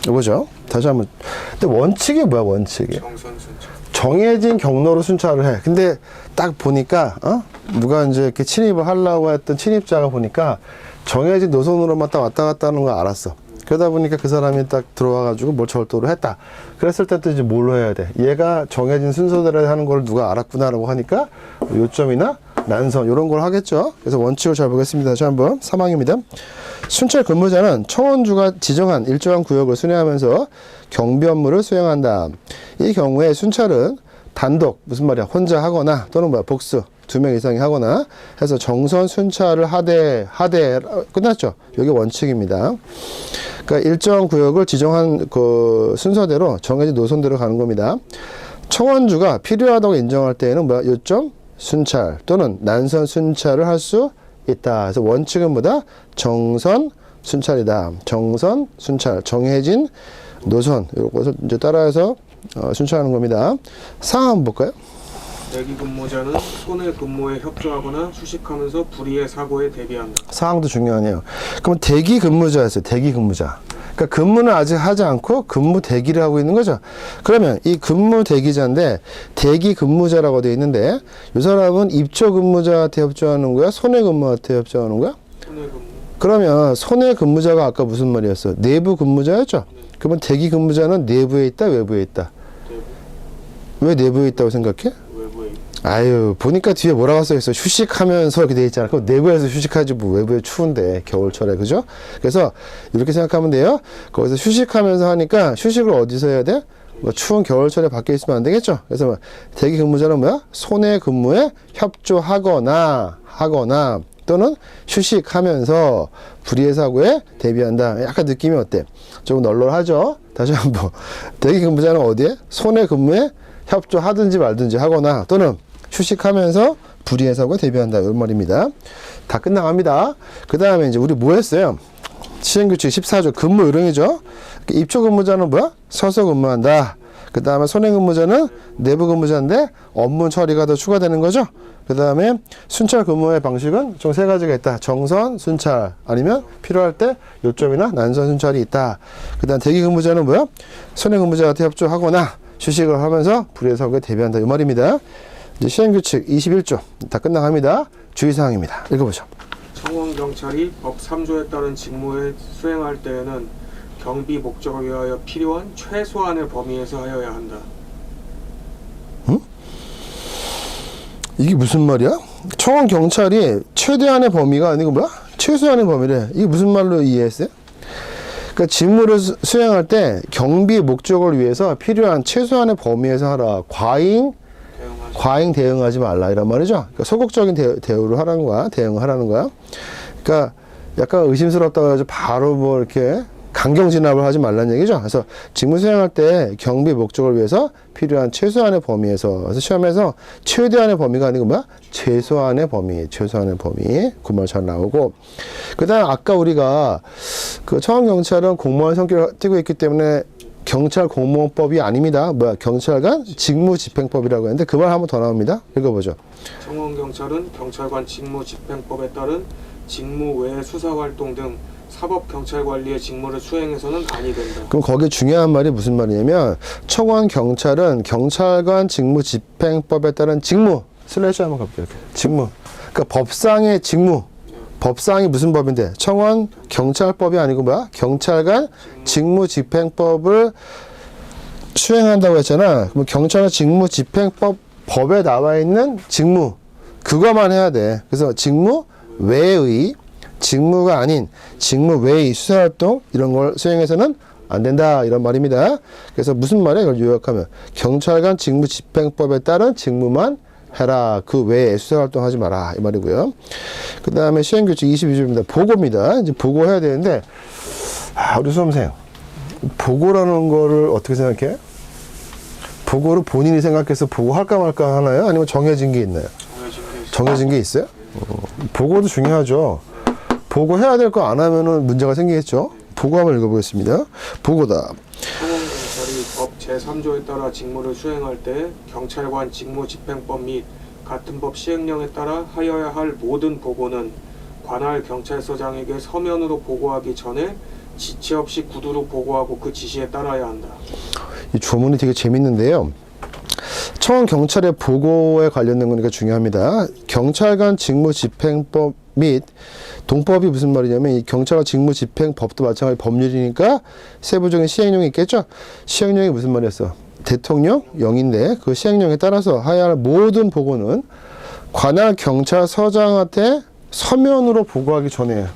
A: 이거죠? 다시 한번. 근데 원칙이 뭐야, 원칙이?
B: 정선 순찰.
A: 정해진 경로로 순찰을 해. 근데 딱 보니까, 누가 이제 이렇게 침입을 하려고 했던 침입자가 보니까 정해진 노선으로만 딱 왔다 갔다 하는 거 알았어. 그러다 보니까 그 사람이 딱 들어와가지고 뭘 절도를 했다. 그랬을 때 또 이제 뭘로 해야 돼? 얘가 정해진 순서대로 하는 걸 누가 알았구나라고 하니까 요점이나 난선 이런 걸 하겠죠. 그래서 원칙을 잘 보겠습니다. 다시 한번 3항입니다. 순찰 근무자는 청원주가 지정한 일정한 구역을 순회하면서 경비 업무를 수행한다. 이 경우에 순찰은 단독, 무슨 말이야, 혼자 하거나 또는 뭐야, 복수 2명 이상이 하거나 해서 정선 순찰을 하되 끝났죠. 이게 원칙입니다. 그러니까 일정 구역을 지정한 그 순서대로 정해진 노선대로 가는 겁니다. 청원주가 필요하다고 인정할 때에는 뭐야, 요점 순찰 또는 난선 순찰을 할 수 있다. 그래서 원칙은 뭐다? 정선 순찰이다. 정선 순찰, 정해진 노선, 이것을 이제 따라해서 순찰하는 겁니다. 상황 한번 볼까요?
B: 대기 근무자는 손해 근무에 협조하거나 휴식하면서 불의의 사고에 대비한다.
A: 상황도 중요하네요. 그럼 대기 근무자였어요. 대기 근무자. 그러니까 근무는 아직 하지 않고 근무 대기를 하고 있는 거죠. 그러면 이 근무 대기자인데 대기 근무자라고 되어 있는데, 이 사람은 입조 근무자한테 협조하는 거야? 손해 근무한테 협조하는 거야?
B: 손해 근무.
A: 그러면 손해 근무자가 아까 무슨 말이었어? 내부 근무자였죠? 그러면 대기 근무자는 내부에 있다, 외부에 있다?
B: 내부.
A: 왜 내부에 있다고 생각해?
B: 외부에.
A: 아유, 보니까 뒤에 뭐라고 써있어? 휴식하면서 이렇게 돼 있잖아. 그럼 내부에서 휴식하지 뭐, 외부에 추운데, 겨울철에, 그죠? 그래서 이렇게 생각하면 돼요. 거기서 휴식하면서 하니까 휴식을 어디서 해야 돼? 뭐 추운 겨울철에 밖에 있으면 안 되겠죠? 그래서 뭐 대기 근무자는 뭐야? 손해 근무에 협조하거나 또는 휴식하면서 불의의 사고에 대비한다. 약간 느낌이 어때? 조금 널널하죠? 다시 한번. 대기 근무자는 어디에? 손해 근무에 협조하든지 말든지 하거나 또는 휴식하면서 불의의 사고에 대비한다. 이런 말입니다. 다 끝나갑니다. 그 다음에 이제 우리 뭐 했어요? 시행규칙 14조 근무 요령이죠? 입조 근무자는 뭐야? 서서 근무한다. 그 그 다음에 선행근무자는 내부근무자인데 업무 처리가 더 추가되는 거죠. 그 다음에 순찰 근무의 방식은 총 3가지가 있다. 정선, 순찰, 아니면 필요할 때 요점이나 난선 순찰이 있다. 그 다음 대기근무자는 뭐야? 선행근무자한테 협조하거나 휴식을 하면서 불의 사고에 대비한다. 이 말입니다. 이제 시행규칙 21조 다 끝나갑니다. 주의사항입니다. 읽어보죠.
B: 청원경찰이 법 3조에 따른 직무에 수행할 때에는 경비 목적을 위하여 필요한 최소한의 범위에서 하여야 한다.
A: 이게 무슨 말이야? 청원 경찰이 최대한의 범위가 아니고 뭐야? 최소한의 범위래. 이게 무슨 말로 이해했어요? 그러니까 직무를 수행할 때 경비 목적을 위해서 필요한 최소한의 범위에서 하라. 과잉 대응하지 말라 이란 말이죠. 그러니까 소극적인 대우를 하라는 거야. 대응을 하라는 거야. 그러니까 약간 의심스럽다고 해서 바로 뭐 이렇게 강경 진압을 하지 말라는 얘기죠. 그래서 직무 수행할 때 경비 목적을 위해서 필요한 최소한의 범위에서, 그래서 시험에서 최대한의 범위가 아니고 뭐야? 최소한의 범위. 그 말 잘 나오고. 그 다음 아까 우리가 그 청원경찰은 공무원 성격을 띠고 있기 때문에 경찰 공무원법이 아닙니다. 뭐야? 경찰관 직무집행법이라고 했는데 그 말 한 번 더 나옵니다. 읽어보죠.
B: 청원경찰은 경찰관 직무집행법에 따른 직무 외 수사활동 등 사법경찰관리의 직무를 수행해서는 아니 된다.
A: 그럼 거기에 중요한 말이 무슨 말이냐면 청원경찰은 경찰관 직무집행법에 따른 직무 슬래시 한번 가볼게요. 직무. 그러니까 법상의 직무. 법상이 무슨 법인데? 청원경찰법이 아니고 뭐야? 경찰관 직무집행법을 수행한다고 했잖아. 그럼 경찰관 직무집행법 법에 나와 있는 직무 그거만 해야 돼. 그래서 직무 외의 직무가 아닌 직무 외의 수사활동 이런 걸 수행해서는 안 된다 이런 말입니다. 그래서 무슨 말이야? 이걸 요약하면 경찰관 직무집행법에 따른 직무만 해라. 그 외에 수사활동 하지 마라 이 말이고요. 그 다음에 시행규칙 22조입니다. 보고입니다. 이제 보고해야 되는데 우리 수험생 보고라는 거를 어떻게 생각해? 보고를 본인이 생각해서 보고할까 말까 하나요? 아니면 정해진 게 있나요? 정해진 게 있어요? 보고도 중요하죠. 보고해야 될 거 안 하면은 문제가 생기겠죠. 보고 한번 읽어보겠습니다. 보고다.
B: 청원경찰이 법 제3조에 따라 직무를 수행할 때 경찰관 직무집행법 및 같은 법 시행령에 따라 하여야 할 모든 보고는 관할 경찰서장에게 서면으로 보고하기 전에 지체 없이 구두로 보고하고 그 지시에 따라야 한다.
A: 이 조문이 되게 재밌는데요. 청원경찰의 보고에 관련된 거니까 중요합니다. 경찰관 직무집행법 및 동법이 무슨 말이냐면 이 경찰관 직무집행법도 마찬가지 법률이니까 세부적인 시행령이 있겠죠. 시행령이 무슨 말이었어? 대통령령인데 그 시행령에 따라서 해야 할 모든 보고는 관할 경찰서장한테 서면으로 보고하기 전에.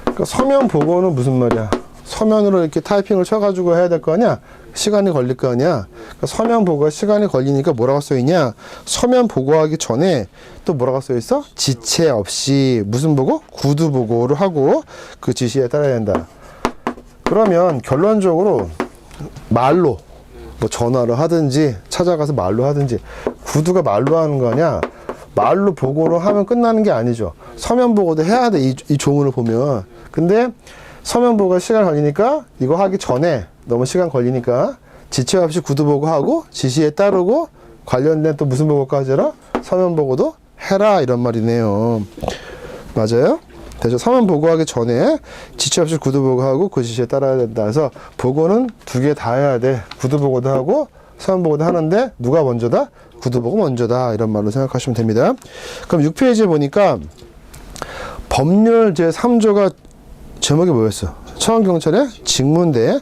A: 그러니까 서면 보고는 무슨 말이야? 서면으로 이렇게 타이핑을 쳐가지고 해야 될 거 아니야? 시간이 걸릴 거 아니야? 그러니까 서면 보고가 시간이 걸리니까 뭐라고 써있냐? 서면 보고하기 전에 또 뭐라고 써있어? 지체 없이 무슨 보고? 구두 보고를 하고 그 지시에 따라야 된다. 그러면 결론적으로 말로 뭐 전화를 하든지 찾아가서 말로 하든지 구두가 말로 하는 거 아니야? 말로 보고를 하면 끝나는 게 아니죠. 서면 보고도 해야 돼. 이 조문을 보면. 근데 서면 보고가 시간 걸리니까 이거 하기 전에 너무 시간 걸리니까 지체 없이 구두 보고하고 지시에 따르고 관련된 또 무슨 보고까지 해라? 서면 보고도 해라 이런 말이네요. 맞아요? 그래서 서면 보고하기 전에 지체 없이 구두 보고하고 그 지시에 따라야 된다. 그래서 보고는 2개 다 해야 돼. 구두 보고도 하고 서면 보고도 하는데 누가 먼저다? 구두 보고 먼저다 이런 말로 생각하시면 됩니다. 그럼 6페이지에 보니까 법률 제3조가 제목이 뭐였어? 청원경찰의 직무인데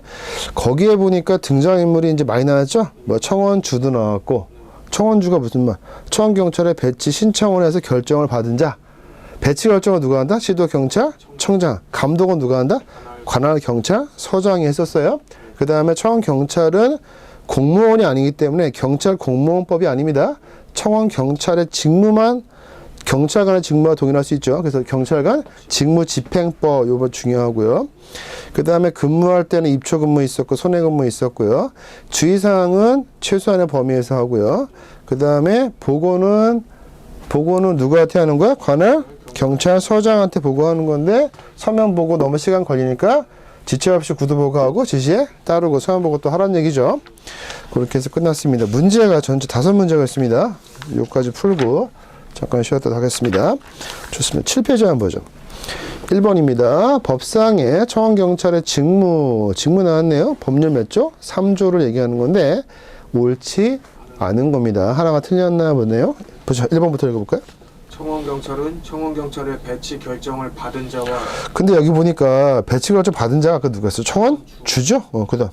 A: 거기에 보니까 등장인물이 이제 많이 나왔죠? 뭐 청원주도 나왔고 청원주가 무슨 말? 청원경찰에 배치 신청을 해서 결정을 받은 자. 배치 결정을 누가 한다? 시도경찰청장. 감독은 누가 한다? 관할경찰서장이 했었어요. 그 다음에 청원경찰은 공무원이 아니기 때문에 경찰 공무원법이 아닙니다. 청원경찰의 직무만 경찰관의 직무와 동일할 수 있죠. 그래서 경찰관 직무집행법 요거 중요하고요. 그 다음에 근무할 때는 입초근무 있었고 선행근무 있었고요. 주의사항은 최소한의 범위에서 하고요. 그 다음에 보고는 누구한테 하는 거야? 관할 경찰서장한테 보고하는 건데 서면 보고 너무 시간 걸리니까 지체 없이 구두 보고하고 지시에 따르고 서면 보고 또 하란 얘기죠. 그렇게 해서 끝났습니다. 문제가 전체 5문제가 있습니다. 요까지 풀고 잠깐 쉬었다 하겠습니다. 좋습니다. 7페이지 한번 보죠. 1번입니다. 법상에 청원경찰의 직무 나왔네요. 법률 몇 조? 3조를 얘기하는 건데 옳지 않은 겁니다. 하나가 틀렸나 보네요. 보죠. 1번부터 읽어볼까요?
B: 청원경찰은 청원경찰의 배치 결정을 받은 자와
A: 근데 여기 보니까 배치 결정 받은 자가 아까 누구였어? 청원? 주죠? 그다음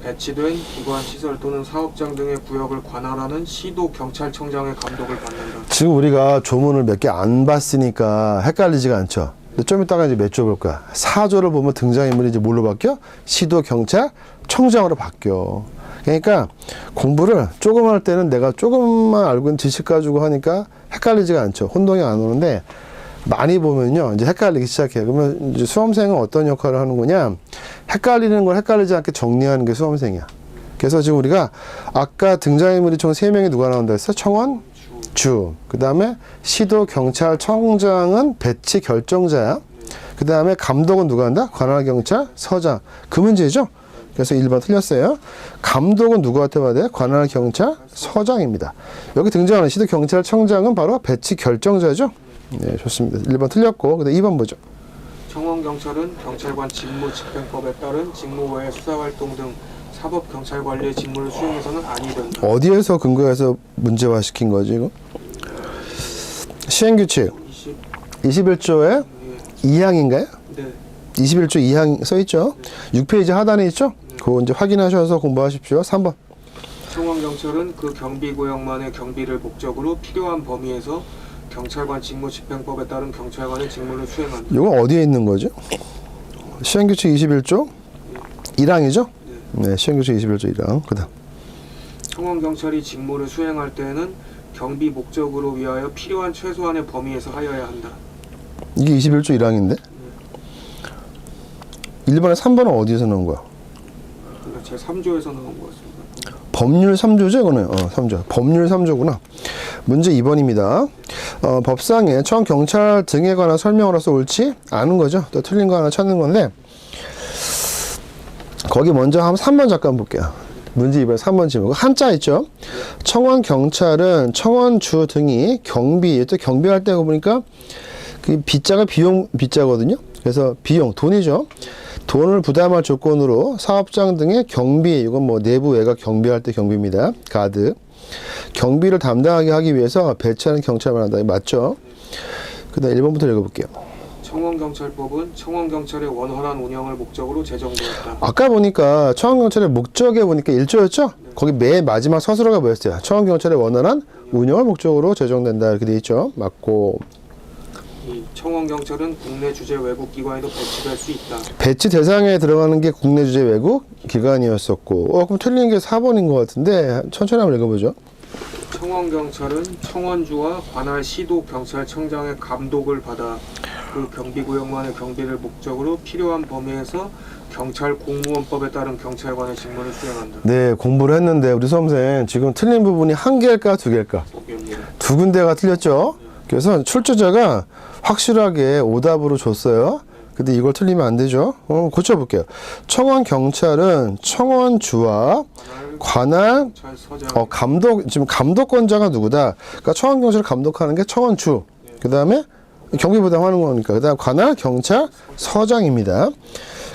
B: 배치된 기관, 시설 또는 사업장 등의 구역을 관할하는 시도 경찰청장의 감독을 받는다.
A: 지금 우리가 조문을 몇 개 안 봤으니까 헷갈리지가 않죠. 근데 좀 이따가 이제 몇 조 볼 거야. 4조를 보면 등장인물이 이제 뭘로 바뀌어? 시도 경찰청장으로 바뀌어. 그러니까 공부를 조금 할 때는 내가 조금만 알고 있는 지식 가지고 하니까 헷갈리지가 않죠. 혼동이 안 오는데 많이 보면요 이제 헷갈리기 시작해요. 그러면 이제 수험생은 어떤 역할을 하는 거냐? 헷갈리는 걸 헷갈리지 않게 정리하는 게 수험생이야. 그래서 지금 우리가 아까 등장인물이 총 3명이 누가 나온다 했어? 청원, 주. 그 다음에 시도 경찰청장은 배치 결정자야. 그 다음에 감독은 누가 한다? 관할경찰서장. 그 문제죠. 그래서 1번 틀렸어요. 감독은 누구한테 받아요? 관할경찰서장입니다. 여기 등장하는 시도경찰청장은 바로 배치 결정자죠. 네, 좋습니다. 1번 틀렸고, 그 다음 2번 보죠.
B: 청원경찰은 경찰관 직무집행법에 따른 직무 외의 수사활동 등 사법경찰관리의 직무를 수행해서는 아니 된다.
A: 어디에서 근거해서 문제화 시킨 거지, 이거? 시행규칙 21조에 2항인가요?
B: 네.
A: 21조 2항 써있죠? 6페이지 하단에 있죠? 그거 이제 확인하셔서 공부하십시오. 3번.
B: 청원경찰은 그 경비구역만의 경비를 목적으로 필요한 범위에서 경찰관 직무집행법에 따른 경찰관의 직무를 수행한다.
A: 이건 어디에 있는 거죠? 시행규칙 21조 1항이죠? 네, 시행규칙 21조 1항. 그 다음.
B: 청원경찰이 직무를 수행할 때에는 경비 목적으로 위하여 필요한 최소한의 범위에서 하여야 한다.
A: 이게 21조 1항인데? 1번에 3번은 어디에서 나온 거야?
B: 제 3조에서 나온 것 같습니다.
A: 법률 3조죠, 이거는? 3조. 법률 3조구나. 문제 2번입니다. 법상에 청원경찰 등에 관한 설명으로서 옳지 않은 거죠. 또 틀린 거 하나 찾는 건데, 거기 먼저 한번 3번 잠깐 볼게요. 문제 2번 3번 질문. 한자 있죠? 청원경찰은 청원주 등이 경비, 또 경비할 때 보니까 그 비자가 비용 비자거든요. 그래서 비용, 돈이죠. 돈을 부담할 조건으로 사업장 등의 경비, 이건 뭐 내부 외곽 경비할 때 경비입니다. 가드. 경비를 담당하게 하기 위해서 배치하는 경찰만 한다. 맞죠? 그 다음 1번부터 읽어볼게요.
B: 청원경찰법은 청원경찰의 원활한 운영을 목적으로 제정되었다.
A: 아까 보니까 청원경찰의 목적에 보니까 1조였죠? 거기 맨 마지막 서술어가 뭐였어요? 청원경찰의 원활한 운영을 목적으로 제정된다. 이렇게 돼 있죠? 맞고.
B: 이 청원경찰은 국내 주재 외국 기관에도 배치될 수 있다.
A: 배치 대상에 들어가는 게 국내 주재 외국 기관이었었고, 그럼 틀린 게 4번인 것 같은데 천천히 한번 읽어보죠.
B: 청원경찰은 청원주와 관할 시도 경찰청장의 감독을 받아 그 경비구역만의 경비를 목적으로 필요한 범위에서 경찰 공무원법에 따른 경찰관의 직무를 수행한다.
A: 네, 공부를 했는데 우리 수험생 지금 틀린 부분이 1개일까 2개일까?
B: 2개입니다.
A: 2군데가 틀렸죠. 그래서 출제자가 확실하게 오답으로 줬어요. 근데 이걸 틀리면 안 되죠. 고쳐볼게요. 청원경찰은 청원주와 관할
B: 경찰서장
A: 감독, 지금 감독권자가 누구다? 그러니까 청원경찰을 감독하는 게 청원주. 그 다음에 경비 부담하는 거니까. 그 다음 관할 경찰서장입니다.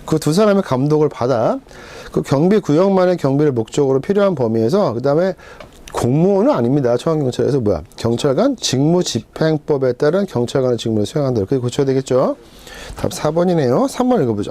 A: 그 두 사람의 감독을 받아 그 경비 구역만의 경비를 목적으로 필요한 범위에서 그 다음에 공무원은 아닙니다. 청원경찰에서 뭐야? 경찰관 직무집행법에 따른 경찰관의 직무를 수행한다. 이렇게 고쳐야 되겠죠? 답 4번이네요. 3번 읽어보죠.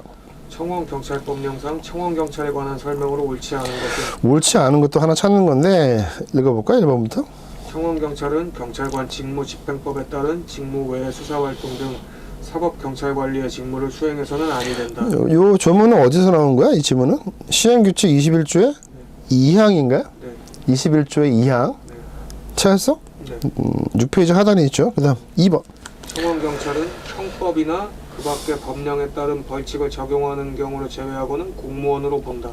B: 청원경찰법령상 청원경찰에 관한 설명으로 옳지 않은 것은
A: 옳지 않은 것도 하나 찾는 건데 읽어볼까요? 1번부터.
B: 청원경찰은 경찰관 직무집행법에 따른 직무 외의 수사활동 등 사법경찰관리의 직무를 수행해서는 아니 된다.
A: 요 조문은 어디서 나온 거야? 이 지문은? 시행규칙 21조의 2항인가요?
B: 네.
A: 21조의 2항.
B: 네.
A: 찾았어?
B: 네.
A: 6페이지 하단에 있죠. 그 다음 2번.
B: 청원경찰은 형법이나 그 밖의 법령에 따른 벌칙을 적용하는 경우를 제외하고는 공무원으로 본다.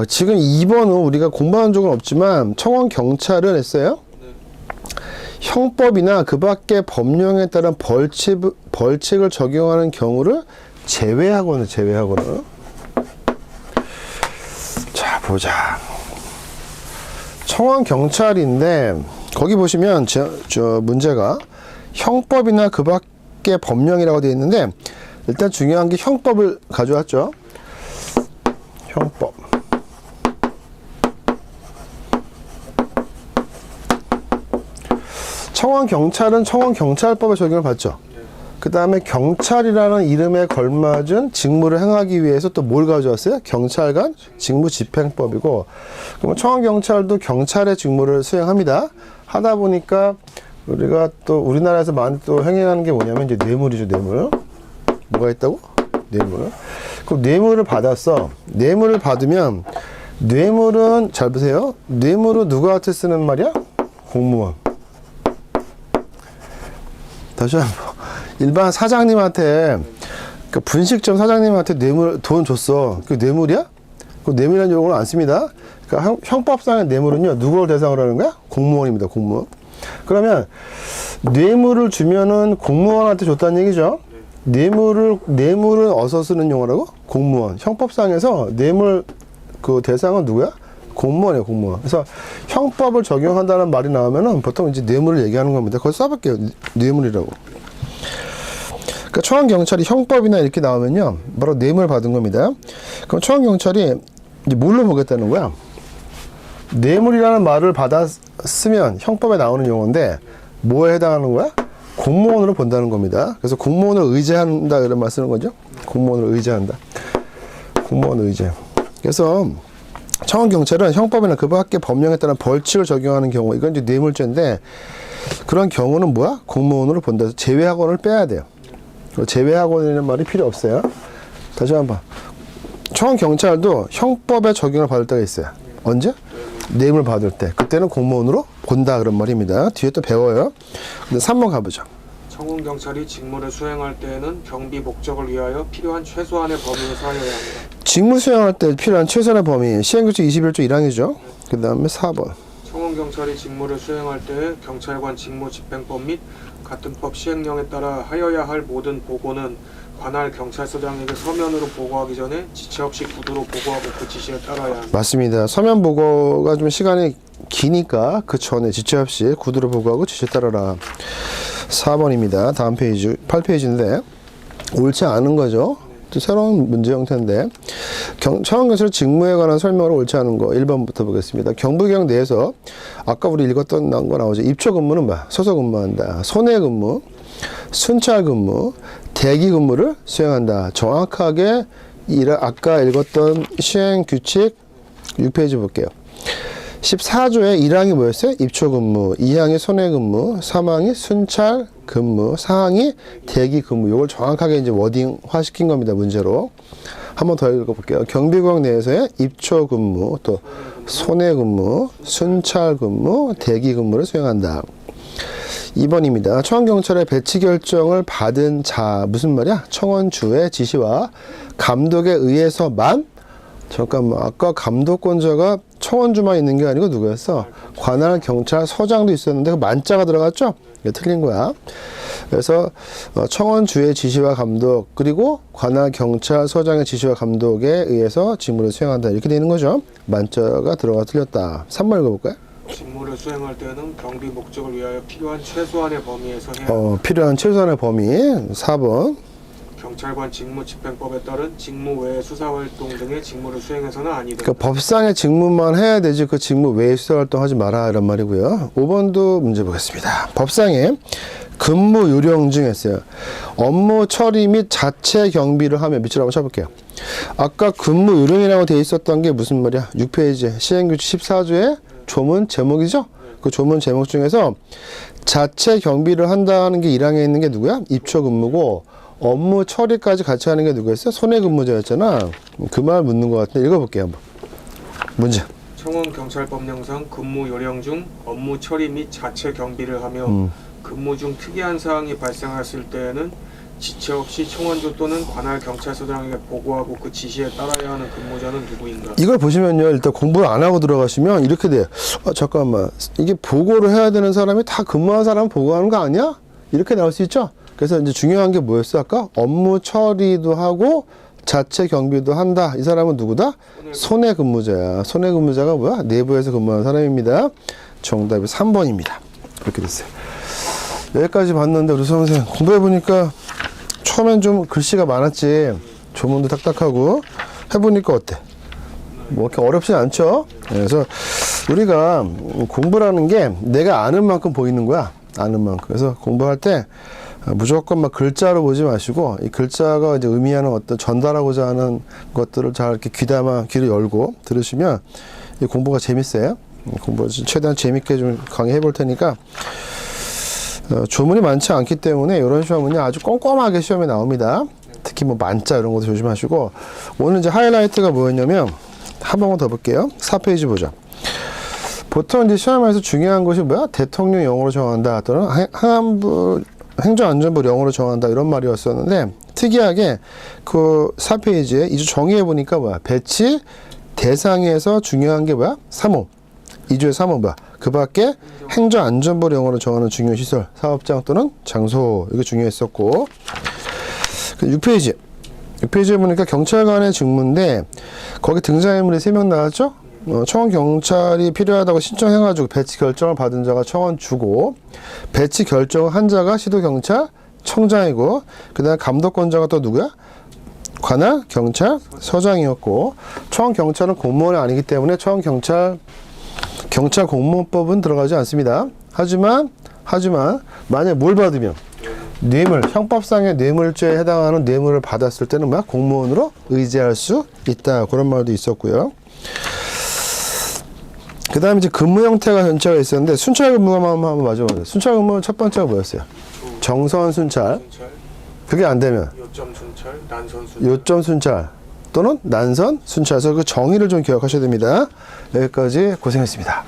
A: 지금 2번은 우리가 공부한 적은 없지만 청원경찰은 했어요.
B: 네.
A: 형법이나 그 밖의 법령에 따른 벌칙을 적용하는 경우를 제외하고는 보자. 청원경찰인데 거기 보시면 저 문제가 형법이나 그 밖의 법령이라고 되어 있는데 일단 중요한 게 형법을 가져왔죠. 형법. 청원경찰은 청원경찰법의 적용을 받죠. 그 다음에 경찰이라는 이름에 걸맞은 직무를 행하기 위해서 또 뭘 가져왔어요? 경찰관 직무집행법이고, 그러면 청원경찰도 경찰의 직무를 수행합니다. 하다 보니까 우리가 또 우리나라에서 많이 또 행해하는 게 뭐냐면 이제 뇌물이죠, 뇌물. 뭐가 있다고? 뇌물. 그럼 뇌물을 받았어. 뇌물을 받으면 뇌물은 잘 보세요. 뇌물은 누구한테 쓰는 말이야? 공무원. 다시 한번. 일반 사장님한테, 그 분식점 사장님한테 뇌물, 돈 줬어. 그 뇌물이야? 그 뇌물이라는 용어는 안 씁니다. 그러니까 형법상의 뇌물은요, 누구를 대상으로 하는 거야? 공무원입니다, 공무원. 그러면 뇌물을 주면은 공무원한테 줬다는 얘기죠. 뇌물은 어디서 쓰는 용어라고? 공무원. 형법상에서 뇌물 그 대상은 누구야? 공무원이에요, 공무원. 그래서 형법을 적용한다는 말이 나오면은 보통 이제 뇌물을 얘기하는 겁니다. 거기 써볼게요. 뇌물이라고. 그러니까 청원경찰이 형법이나 이렇게 나오면요, 바로 뇌물 받은 겁니다. 그럼 청원경찰이 이제 뭘로 보겠다는 거야? 뇌물이라는 말을 받았으면 형법에 나오는 용어인데 뭐에 해당하는 거야? 공무원으로 본다는 겁니다. 그래서 공무원을 의지한다 이런 말 쓰는 거죠. 공무원을 의지한다. 공무원 의지. 그래서 청원경찰은 형법이나 그 밖의 법령에 따른 벌칙을 적용하는 경우, 이건 이제 뇌물죄인데 그런 경우는 뭐야? 공무원으로 본다. 제외학원을 빼야 돼요. 제외학원이라는 말이 필요 없어요. 다시 한번. 청원경찰도 형법에 적용을 받을 때가 있어요. 언제? 뇌물 받을 때. 그때는 공무원으로 본다 그런 말입니다. 뒤에 또 배워요. 근데 3번 가보죠.
B: 청원경찰이 직무를 수행할 때에는 경비 목적을 위하여 필요한 최소한의 범위에서 하여야 합니다.
A: 직무 수행할 때 필요한 최소한의 범위, 시행규칙 21조 1항이죠. 그 다음에 4번.
B: 청원경찰이 직무를 수행할 때에 경찰관 직무집행법 및 같은 법 시행령에 따라 하여야 할 모든 보고는 관할 경찰서장에게 서면으로 보고하기 전에 지체 없이 구두로 보고하고 그 지시에 따라야 합니다.
A: 맞습니다. 서면 보고가 좀 시간이 기니까 그 전에 지체 없이 구두로 보고하고 지시에 따라라. 4번입니다. 다음 페이지 8페이지인데 옳지 않은 거죠. 또 새로운 문제 형태인데 청원경찰 직무에 관한 설명으로 옳지 않은 거 1번부터 보겠습니다. 경부경 내에서 아까 우리 읽었던 거 나오죠. 입초 근무는 뭐? 서서 근무한다. 손해 근무, 순찰 근무, 대기 근무를 수행한다. 정확하게 아까 읽었던 시행 규칙 6페이지 볼게요. 14조의 1항이 뭐였어요? 입초 근무, 2항이 손해 근무, 3항이 순찰 근무, 4항이 대기 근무. 이걸 정확하게 이제 워딩화 시킨 겁니다, 문제로. 한번 더 읽어볼게요. 경비구역 내에서의 입초 근무, 또 손해 근무, 순찰 근무, 대기 근무를 수행한다. 2번입니다. 청원경찰의 배치 결정을 받은 자, 무슨 말이야? 청원주의 지시와 감독에 의해서만, 잠깐만, 아까 감독권자가 청원주만 있는 게 아니고 누구였어? 관할 경찰서장도 있었는데 그 만자가 들어갔죠? 이게 틀린 거야. 그래서 청원주의 지시와 감독, 그리고 관할 경찰서장의 지시와 감독에 의해서 직무를 수행한다. 이렇게 되는 거죠. 만자가 들어가 틀렸다. 3번 읽어볼까요?
B: 직무를 수행할 때는 경비 목적을 위하여 필요한 최소한의 범위에서 해야 합니다.
A: 필요한 최소한의 범위. 4번.
B: 경찰관 직무집행법에 따른 직무 외의 수사활동 등의 직무를 수행해서는 아니다.
A: 그러니까 법상의 직무만 해야 되지 그 직무 외의 수사활동 하지 마라 이런 말이고요. 5번도 문제 보겠습니다. 법상의 근무 요령 중 했어요. 업무 처리 및 자체 경비를 하며 밑으로 한번 쳐볼게요. 아까 근무 요령이라고 돼 있었던 게 무슨 말이야? 6페이지 시행규칙 14조의 조문 제목이죠? 그 조문 제목 중에서 자체 경비를 한다는 게 1항에 있는 게 누구야? 입초 근무고 업무 처리까지 같이 하는 게 누구였어? 손해 근무자였잖아. 그 말 묻는 것 같은데 읽어볼게요 한번. 문제.
B: 청원경찰법령상 근무 요령 중 업무 처리 및 자체 경비를 하며 근무 중 특이한 사항이 발생했을 때에는 지체 없이 청원주 또는 관할 경찰서장에게 보고하고 그 지시에 따라야 하는 근무자는 누구인가?
A: 이걸 보시면요, 일단 공부를 안 하고 들어가시면 이렇게 돼요. 잠깐만, 이게 보고를 해야 되는 사람이 다 근무한 사람 보고하는 거 아니야? 이렇게 나올 수 있죠? 그래서 이제 중요한 게 뭐였어? 아까 업무 처리도 하고 자체 경비도 한다. 이 사람은 누구다? 손해근무자야. 손해근무자가 뭐야? 내부에서 근무하는 사람입니다. 정답이 3번입니다. 이렇게 됐어요. 여기까지 봤는데 우리 선생님 공부해보니까 처음엔 좀 글씨가 많았지. 조문도 딱딱하고 해보니까 어때? 뭐 이렇게 어렵지 않죠? 그래서 우리가 공부라는 게 내가 아는 만큼 보이는 거야. 아는 만큼. 그래서 공부할 때 무조건 막 글자로 보지 마시고 이 글자가 이제 의미하는 어떤 전달하고자 하는 것들을 잘 이렇게 귀담아 귀를 열고 들으시면 이 공부가 재밌어요. 공부 최대한 재밌게 좀 강의해 볼 테니까 조문이 많지 않기 때문에 이런 시험은요 아주 꼼꼼하게 시험에 나옵니다. 특히 뭐 만자 이런 것도 조심하시고 오늘 이제 하이라이트가 뭐였냐면 한 번 더 볼게요. 4페이지 보죠. 보통 이제 시험에서 중요한 것이 뭐야? 대통령 영어로 정한다 또는 행안부 행정안전부 영어로 정한다 이런 말이었었는데 특이하게 그 4페이지에 이주 정의해 보니까 뭐야? 배치 대상에서 중요한 게 뭐야? 3호. 2주의 3호 뭐야? 그 밖에 행정안전부 영어로 정하는 중요 시설, 사업장 또는 장소 이게 중요했었고 6페이지 6페이지에 보니까 경찰관의 직무인데 거기 등장인물이 3명 나왔죠? 청원 경찰이 필요하다고 신청해가지고 배치 결정을 받은 자가 청원 주고 배치 결정을 한 자가 시도경찰 청장이고 그 다음에 감독권자가 또 누구야? 관할 경찰 서장이었고 청원 경찰은 공무원이 아니기 때문에 청원 경찰 공무원법은 들어가지 않습니다. 하지만 만약 뭘 받으면 뇌물, 형법상의 뇌물죄에 해당하는 뇌물을 받았을 때는 뭐야? 공무원으로 의지할 수 있다. 그런 말도 있었고요. 그 다음에 이제 근무 형태가 전체가 있었는데 순찰 근무가 한번 맞아보세요. 순찰 근무 첫 번째가 뭐였어요? 정선 순찰. 그게 안 되면
B: 요점 순찰, 난선 순찰.
A: 요점 순찰 또는 난선 순찰. 그래서 그 정의를 좀 기억하셔야 됩니다. 여기까지 고생했습니다.